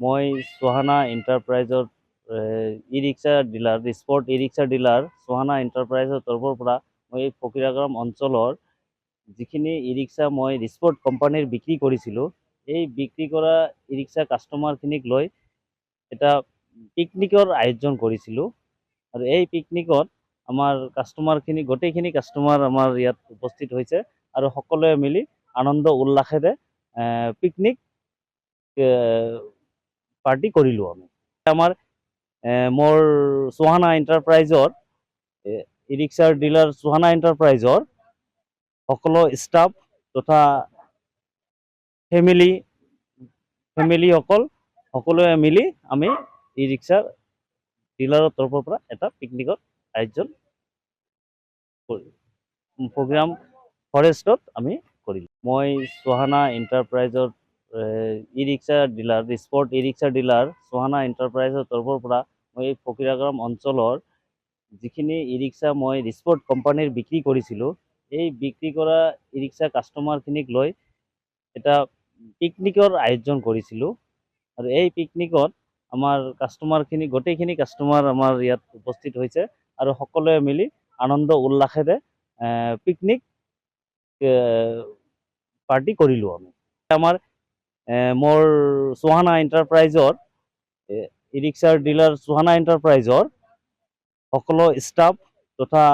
মই সোহানা এণ্টাৰপ্ৰাইজৰ ই rickshaw dealer sport ই rickshaw dealer Sohana এণ্টাৰপ্ৰাইজৰ তৰফৰ পৰা মই ফকিৰাগাম অঞ্চলৰ যিখিনি ই ৰিক্সা মই স্পৰ্ট কোম্পানীৰ বিক্ৰী কৰিছিলোঁ, এই বিক্ৰী কৰা ই ৰিক্সা কাষ্টমাৰখিনিক লৈ এটা পিকনিকৰ আয়োজন কৰিছিলোঁ। আৰু এই পিকনিকত আমাৰ কাষ্টমাৰখিনি গোটেইখিনি কাষ্টমাৰ আমাৰ ইয়াত উপস্থিত হৈছে আৰু সকলোৱে মিলি আনন্দ উল্লাসেৰে পিকনিক পাৰ্টি কৰিলোঁ আমি। আমাৰ মোৰ সোহানা এণ্টাৰপ্ৰাইজৰ ই ৰিক্সাৰ ডিলাৰ সোহানা এণ্টাৰপ্ৰাইজৰ সকলো ষ্টাফ তথা ফেমিলিসকল সকলোৱে মিলি আমি ই ৰিক্সাৰ ডিলাৰৰ তৰফৰ পৰা এটা পিকনিকৰ আয়োজন প্ৰগ্ৰাম ফৰেষ্টত আমি কৰিলোঁ। মই সোহানা এণ্টাৰপ্ৰাইজৰ ই ৰিক্সা ডিলাৰ স্পৰ্ট ই ৰিক্সা ডিলাৰ সোহানা এণ্টাৰপ্ৰাইজৰ তৰফৰ পৰা মই ফকিৰাগাম অঞ্চলৰ যিখিনি ই ৰিক্সা মই স্পৰ্ট কোম্পানীৰ বিক্ৰী কৰিছিলোঁ, এই বিক্ৰী কৰা ই ৰিক্সা কাষ্টমাৰখিনিক লৈ এটা পিকনিকৰ আয়োজন কৰিছিলোঁ। আৰু এই পিকনিকত আমাৰ কাষ্টমাৰখিনি গোটেইখিনি কাষ্টমাৰ আমাৰ ইয়াত উপস্থিত হৈছে আৰু সকলোৱে মিলি আনন্দ উল্লাসেৰে পিকনিক পাৰ্টি কৰিলোঁ আমি। আমাৰ মোৰ সোহানা এণ্টাৰপ্ৰাইজৰ ই ৰিক্সাৰ ডিলাৰ সোহানা এণ্টাৰপ্ৰাইজৰ সকলো ষ্টাফ তথা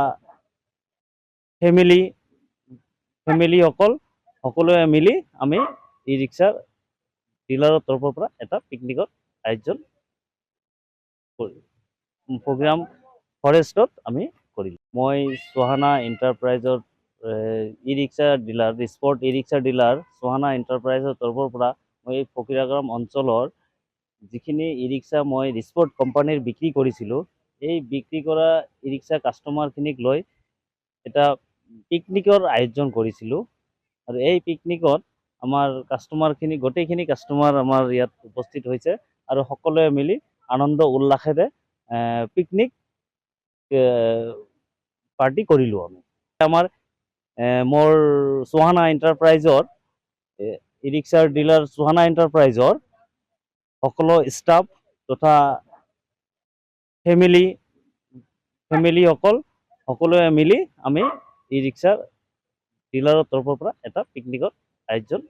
ফেমিলিসকল সকলোৱে মিলি আমি ই ৰিক্সাৰ ডিলাৰৰ তৰফৰ পৰা এটা পিকনিকৰ আয়োজন প্ৰগ্ৰাম ফৰেষ্টত আমি কৰিলোঁ। মই সোহানা এণ্টাৰপ্ৰাইজৰ ই ৰিক্সা ডিলাৰ স্পৰ্ট ই ৰিক্সা ডিলাৰ সোহানা এণ্টাৰপ্ৰাইজৰ তৰফৰ পৰা মই ফকিৰাগাম অঞ্চলৰ যিখিনি ই ৰিক্সা মই স্পৰ্ট কোম্পানীৰ বিক্ৰী কৰিছিলোঁ, এই বিক্ৰী কৰা ই ৰিক্সা কাষ্টমাৰখিনিক লৈ এটা পিকনিকৰ আয়োজন কৰিছিলোঁ। আৰু এই পিকনিকত আমাৰ কাষ্টমাৰখিনি গোটেইখিনি কাষ্টমাৰ আমাৰ ইয়াত উপস্থিত হৈছে আৰু সকলোৱে মিলি আনন্দ উল্লাসেৰে পিকনিক পাৰ্টি কৰিলোঁ আমি। আমাৰ মোৰ সোহানা এণ্টাৰপ্ৰাইজৰ ই ৰিক্সাৰ ডিলাৰ সোহানা এণ্টাৰপ্ৰাইজৰ সকলো ষ্টাফ তথা ফেমিলিসকল সকলোৱে মিলি আমি ই ৰিক্সাৰ ডিলাৰৰ তৰফৰ পৰা এটা পিকনিকৰ আয়োজন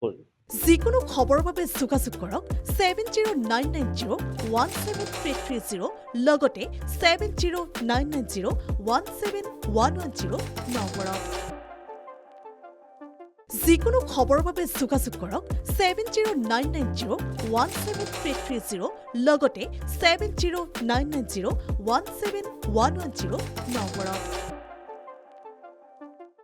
কৰিলোঁ। যিকোনো খবৰৰ বাবে যোগাযোগ কৰক 7099017330 লগতে 7099017110 নম্বৰত। যিকোনো খবৰৰ বাবে যোগাযোগ কৰক 7099017330 লগতে 7099017110 নম্বৰত।